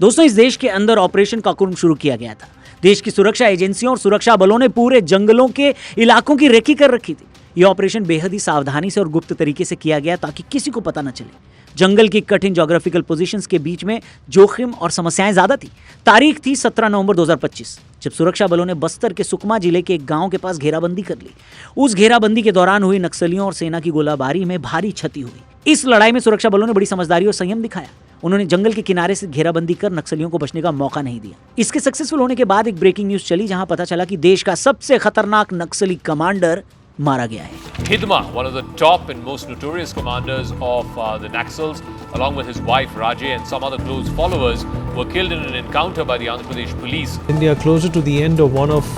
दोस्तों, इस देश के अंदर ऑपरेशन काकुरुम शुरू किया गया था। देश की सुरक्षा एजेंसियों और सुरक्षा बलों ने पूरे जंगलों के इलाकों की रेकी कर रखी थी। यह ऑपरेशन बेहद ही सावधानी से और गुप्त तरीके से किया गया ताकि किसी को पता न चले। जंगल की कठिन ज्योग्राफिकल पोजीशंस के बीच में जोखिम और समस्याएं ज्यादा थी। तारीख थी 17 नवंबर 2025, जब सुरक्षा बलों ने बस्तर के सुकमा जिले के एक गांव के पास घेराबंदी कर ली। उस घेराबंदी के दौरान हुई नक्सलियों और सेना की गोलाबारी में भारी क्षति हुई। इस लड़ाई में सुरक्षा बलों ने बड़ी समझदारी और संयम दिखाया। उन्होंने जंगल के किनारे से घेराबंदी कर नक्सलियों को बचने का मौका नहीं दिया। इसके सक्सेसफुल होने के बाद एक ब्रेकिंग न्यूज चली, जहां पता चला कि देश का सबसे खतरनाक नक्सली कमांडर मारा गया है। Hidma, one of the top and most notorious commanders of the Naxals, along with his wife Raje and some other close followers, were killed in an encounter by the Andhra Pradesh police. India closer to the end of one of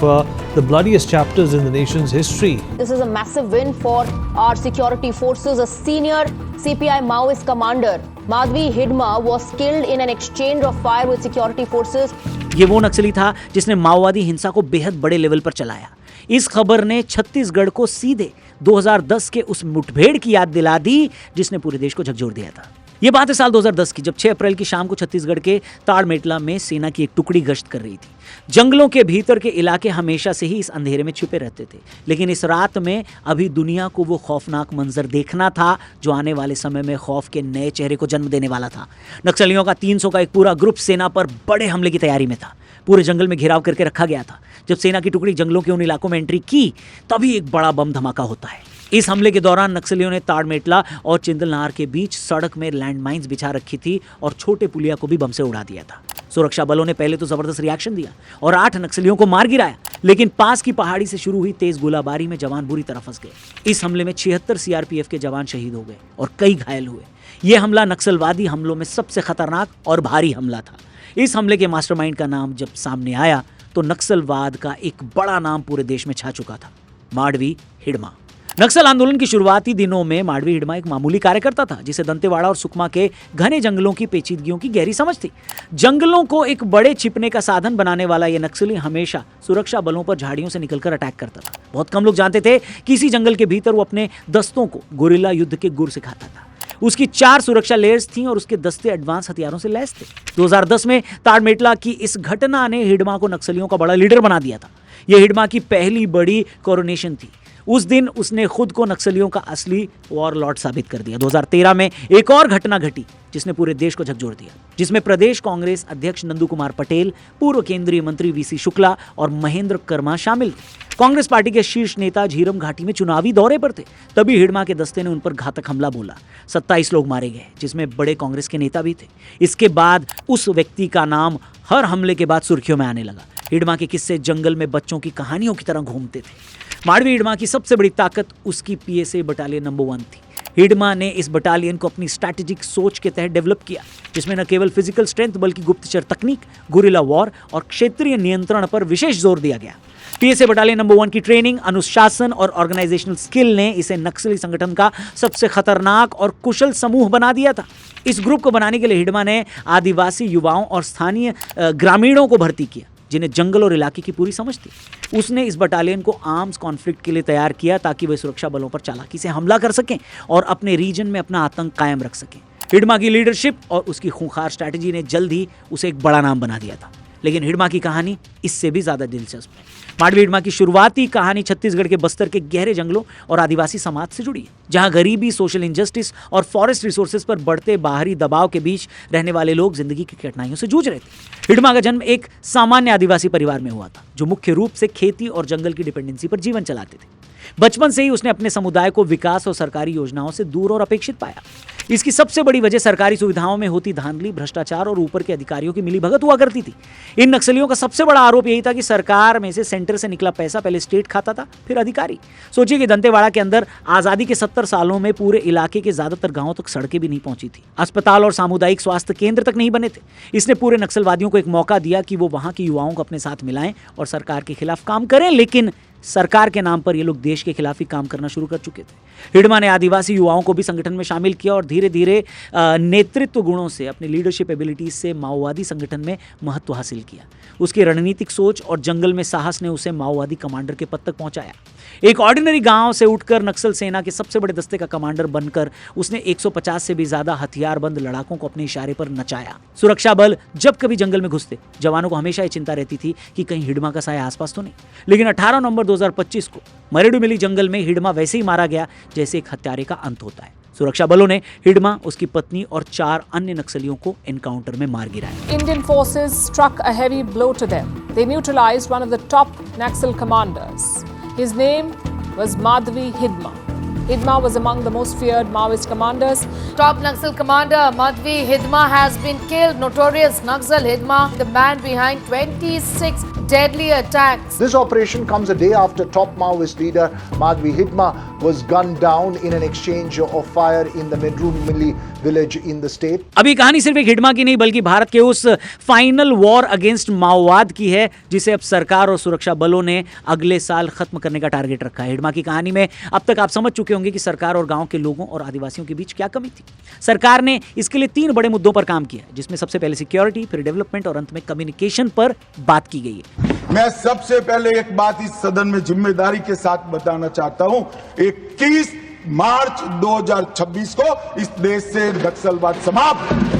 the bloodiest chapters in the nation's history. This is a massive win for our security forces. A senior CPI Maoist commander, Madhvi Hidma, was killed in an exchange of fire with security forces. ये वो नक्सली था जिसने माओवादी हिंसा को बेहद बड़े level पर चलाया। इस खबर ने छत्तीसगढ़ को सीधे 2010 के उस मुठभेड़ की याद दिला दी जिसने पूरे देश को झकझोर दिया था। यह बात है साल 2010 की, जब 6 अप्रैल की शाम को छत्तीसगढ़ के ताड़मेटला में सेना की एक टुकड़ी गश्त कर रही थी। जंगलों के भीतर के इलाके हमेशा से ही इस अंधेरे में छिपे रहते थे, लेकिन इस रात में अभी दुनिया को वो खौफनाक मंजर देखना था जो आने वाले समय में खौफ के नए चेहरे को जन्म देने वाला था। नक्सलियों का 300 का एक पूरा ग्रुप सेना पर बड़े हमले की तैयारी में था। पूरे जंगल में घेराव करके रखा गया था। जब सेना की टुकड़ी जंगलों के उन इलाकों में एंट्री की, तभी एक बड़ा बम धमाका होता है। इस हमले के दौरान नक्सलियों ने ताड़मेटला और चिंदलनार के बीच सड़क में लैंडमाइंस बिछा रखी थी और छोटे पुलिया को भी बम से उड़ा दिया था। सुरक्षा बलों ने पहले तो जबरदस्त रिएक्शन दिया और 8 नक्सलियों को मार गिराया, लेकिन पास की पहाड़ी से शुरू हुई तेज गोलाबारी में जवान बुरी तरह फंस गए। इस हमले में 76 सीआरपीएफ के जवान शहीद हो गए और कई घायल हुए। यह हमला नक्सलवादी हमलों में सबसे खतरनाक और भारी हमला था। इस हमले के मास्टरमाइंड का नाम जब सामने आया तो नक्सलवाद का एक बड़ा नाम पूरे देश में छा चुका था, माडवी हिडमा। नक्सल आंदोलन की शुरुआती दिनों में माडवी हिडमा एक मामूली कार्यकर्ता था जिसे दंतेवाड़ा और सुकमा के घने जंगलों की पेचीदगियों की गहरी समझ थी। जंगलों को एक बड़े छिपने का साधन बनाने वाला यह नक्सली हमेशा सुरक्षा बलों पर झाड़ियों से निकलकर अटैक करता था। बहुत कम लोग जानते थे कि इसी जंगल के भीतर वो अपने दस्तों को गोरिल्ला युद्ध के गुर सिखाता था। उसकी 4 सुरक्षा लेयर्स थीं और उसके दस्ते एडवांस हथियारों से लैस थे। 2010 में ताड़मेटला की इस घटना ने हिडमा को नक्सलियों का बड़ा लीडर बना दिया था। यह हिडमा की पहली बड़ी कोरोनेशन थी। उस दिन उसने खुद को नक्सलियों का असली वॉरलॉर्ड साबित कर दिया। 2013 में एक और घटना घटी जिसने पूरे देश को झकझोर दिया, जिसमें प्रदेश कांग्रेस अध्यक्ष नंदू कुमार पटेल, पूर्व केंद्रीय मंत्री वीसी शुक्ला और महेंद्र कर्मा शामिल थे। कांग्रेस पार्टी के शीर्ष नेता झीरम घाटी में चुनावी दौरे पर थे, तभी हिडमा के दस्ते ने उन पर घातक हमला बोला। 27 लोग मारे गए, जिसमें बड़े कांग्रेस के नेता भी थे। इसके बाद उस व्यक्ति का नाम हर हमले के बाद सुर्खियों में आने लगा। हिडमा के किस्से जंगल में बच्चों की कहानियों की तरह घूमते थे। माडवी हिडमा की सबसे बड़ी ताकत उसकी पीएसए बटालियन नंबर 1 थी। हिडमा ने इस बटालियन को अपनी स्ट्रैटेजिक सोच के तहत डेवलप किया, जिसमें न केवल फिजिकल स्ट्रेंथ बल्कि गुप्तचर तकनीक, गुरिल्ला वॉर और क्षेत्रीय नियंत्रण पर विशेष जोर दिया गया। पीएसए बटालियन नंबर 1 की ट्रेनिंग, अनुशासन और ऑर्गेनाइजेशनल स्किल ने इसे नक्सली संगठन का सबसे खतरनाक और कुशल समूह बना दिया था। इस ग्रुप को बनाने के लिए हिडमा ने आदिवासी युवाओं और स्थानीय ग्रामीणों को भर्ती किया, जिन्हें जंगल और इलाके की पूरी समझ थी। उसने इस बटालियन को आर्म्स कॉन्फ्लिक्ट के लिए तैयार किया ताकि वे सुरक्षा बलों पर चालाकी से हमला कर सकें और अपने रीजन में अपना आतंक कायम रख सकें। हिडमा की लीडरशिप और उसकी खूंखार स्ट्रैटेजी ने जल्द ही उसे एक बड़ा नाम बना दिया था। लेकिन हिडमा की कहानी इससे भी ज्यादा दिलचस्प है। माडवी हिडमा की शुरुआती कहानी छत्तीसगढ़ के बस्तर के गहरे जंगलों और आदिवासी समाज से जुड़ी है, जहां गरीबी, सोशल इंजस्टिस और फॉरेस्ट रिसोर्सेज पर बढ़ते बाहरी दबाव के बीच रहने वाले लोग जिंदगी की कठिनाइयों से जूझ रहे थे। हिडमा का जन्म एक सामान्य आदिवासी परिवार में हुआ था, जो मुख्य रूप से खेती और जंगल की डिपेंडेंसी पर जीवन चलाते थे। बचपन से ही उसने अपने समुदाय को विकास और सरकारी योजनाओं से दूर और अपेक्षित पाया। इसकी सबसे बड़ी वजह सरकारी सुविधाओं में होती धांधली, भ्रष्टाचार और ऊपर के अधिकारियों की मिलीभगत हुआ करती थी। इन नक्सलियों का सबसे बड़ा आरोप यही था कि सरकार में से सेंटर से निकला पैसा पहले स्टेट खाता था, फिर अधिकारी। सोचिए कि दंतेवाड़ा के अंदर आजादी के 70 सालों में पूरे इलाके के ज्यादातर गांवों तक सड़कें भी नहीं पहुंची थी, अस्पताल और सामुदायिक स्वास्थ्य केंद्र तक नहीं बने थे। इसने पूरे नक्सलवादियों को एक मौका दिया कि वो वहां के युवाओं को अपने साथ मिलाएं और सरकार के खिलाफ काम करें, लेकिन सरकार के नाम पर ये लोग देश के खिलाफ ही काम करना शुरू कर चुके थे। हिडमा ने आदिवासी युवाओं को भी संगठन में शामिल किया और धीरे धीरे नेतृत्व गुणों से, अपनी लीडरशिप एबिलिटीज से माओवादी संगठन में महत्व हासिल किया। उसकी रणनीतिक सोच और जंगल में साहस ने उसे माओवादी कमांडर के पद तक पहुंचाया। एक ऑर्डिनरी गांव से उठकर नक्सल सेना के सबसे बड़े दस्ते का कमांडर बनकर उसने 150 से भी ज्यादा हथियारबंद लड़ाकों को अपने इशारे पर नचाया। सुरक्षा बल जब कभी जंगल में घुसते, जवानों को हमेशा ये चिंता रहती थी कि कहीं हिडमा का साया आसपास तो नहीं। लेकिन 18 नवंबर 2025 को मरेडुमिली जंगल में हिडमा वैसे ही मारा गया जैसे एक हत्यारे का अंत होता है। सुरक्षा बलों ने हिडमा, उसकी पत्नी और 4 अन्य नक्सलियों को एनकाउंटर में मार गिराया। Indian forces struck a heavy blow to them. They neutralized one of the top Naxal commanders. His name was Madhvi Hidma. Hidma was among the most feared Maoist commanders. Top Naxal commander Madhvi Hidma has been killed. Notorious Naxal Hidma, the man behind 26 deadly attacks. This operation comes a day after top Maoist leader Madhvi Hidma was gunned down in an exchange of fire in the Medrumili village in the state. अब ये कहानी सिर्फ एक हिडमा की नहीं बल्कि भारत के उस फाइनल वॉर अगेंस्ट माओवाद की है जिसे अब सरकार और सुरक्षा बलों ने अगले साल खत्म करने का टारगेट रखा है। हिडमा की कहानी में अब तक आप समझ चुके होंगे कि सरकार और गांव के लोगों और आदिवासियों के बीच क्या कमी थी। सरकार ने इसके लिए 3 बड़े मुद्दों पर काम किया, जिसमें सबसे पहले सिक्योरिटी, फिर डेवलपमेंट और अंत में कम्युनिकेशन पर बात की गई है। मैं सबसे पहले एक बात इस सदन में जिम्मेदारी के साथ बताना चाहता हूं। 21 मार्च 2026 को इस देश से नक्सलवाद समाप्त।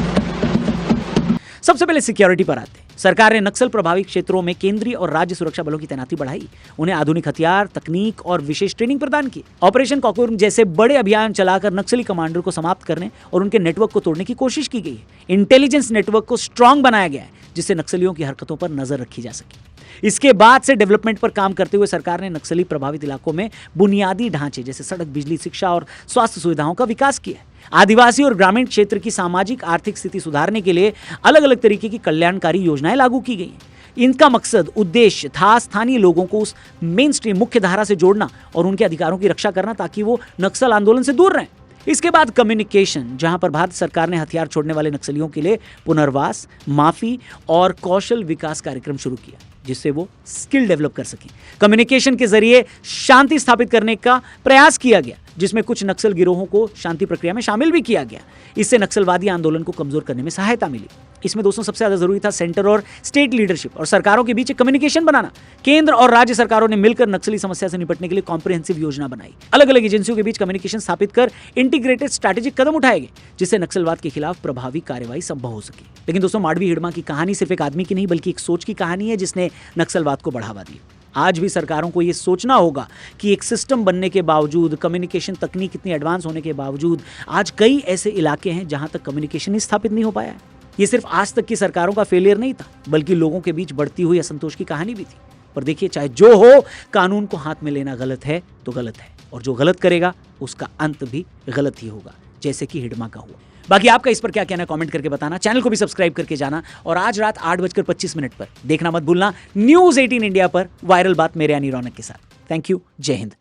सबसे पहले सिक्योरिटी पर आते हैं। सरकार ने नक्सल प्रभावित क्षेत्रों में केंद्रीय और राज्य सुरक्षा बलों की तैनाती बढ़ाई, उन्हें आधुनिक हथियार, तकनीक और विशेष ट्रेनिंग प्रदान की। ऑपरेशन कॉकूर्म जैसे बड़े अभियान चलाकर नक्सली कमांडर को समाप्त करने और उनके नेटवर्क को तोड़ने की कोशिश की गई है। इंटेलिजेंस नेटवर्क को स्ट्रांग बनाया गया है जिससे नक्सलियों की हरकतों पर नजर रखी जा सके। इसके बाद से डेवलपमेंट पर काम करते हुए सरकार ने नक्सली प्रभावित इलाकों में बुनियादी ढांचे जैसे सड़क, बिजली, शिक्षा और स्वास्थ्य सुविधाओं का विकास किया है। आदिवासी और ग्रामीण क्षेत्र की सामाजिक आर्थिक स्थिति सुधारने के लिए अलग अलग तरीके की कल्याणकारी योजनाएं लागू की गई हैं। इनका मकसद, उद्देश्य था स्थानीय लोगों को उस मेन स्ट्रीम मुख्य धारा से जोड़ना और उनके अधिकारों की रक्षा करना ताकि वो नक्सल आंदोलन से दूर रहें। इसके बाद कम्युनिकेशन, जहां पर भारत सरकार ने हथियार छोड़ने वाले नक्सलियों के लिए पुनर्वास, माफी और कौशल विकास कार्यक्रम शुरू किया जिससे वो स्किल डेवलप कर सकें। कम्युनिकेशन के जरिए शांति स्थापित करने का प्रयास किया गया जिसमें कुछ नक्सल गिरोहों को शांति प्रक्रिया में शामिल भी किया गया। इससे नक्सलवादी आंदोलन को कमजोर करने में सहायता मिली। इसमें दोस्तों सबसे ज्यादा जरूरी था सेंटर और स्टेट लीडरशिप और सरकारों के बीच कम्युनिकेशन बनाना। केंद्र और राज्य सरकारों ने मिलकर नक्सली समस्या से निपटने के लिए कॉम्प्रिहेंसिव योजना बनाई। अलग अलग एजेंसियों के बीच कम्युनिकेशन स्थापित कर इंटीग्रेटेड स्ट्रैटेजिक कदम उठाए गए जिससे नक्सलवाद के खिलाफ प्रभावी कार्रवाई संभव हो सके। लेकिन दोस्तों, माडवी हिडमा की कहानी सिर्फ एक आदमी की नहीं बल्कि एक सोच की कहानी है जिसने नक्सलवाद को बढ़ावा दिया। आज भी सरकारों को यह सोचना होगा कि एक सिस्टम बनने के बावजूद, कम्युनिकेशन तकनीक इतनी एडवांस होने के बावजूद आज कई ऐसे इलाके हैं जहां तक कम्युनिकेशन ही स्थापित नहीं हो पाया है। ये सिर्फ आज तक की सरकारों का फेलियर नहीं था बल्कि लोगों के बीच बढ़ती हुई असंतोष की कहानी भी थी। पर देखिए, चाहे जो हो, कानून को हाथ में लेना गलत है तो गलत है, और जो गलत करेगा उसका अंत भी गलत ही होगा, जैसे कि हिडमा का हुआ। बाकी आपका इस पर क्या कहना है कमेंट करके बताना। चैनल को भी सब्सक्राइब करके जाना और आज रात 8:25 पर देखना मत भूलना न्यूज़ 18 इंडिया पर वायरल बात मेरे यानी रौनक के साथ। Thank you. जय हिंद।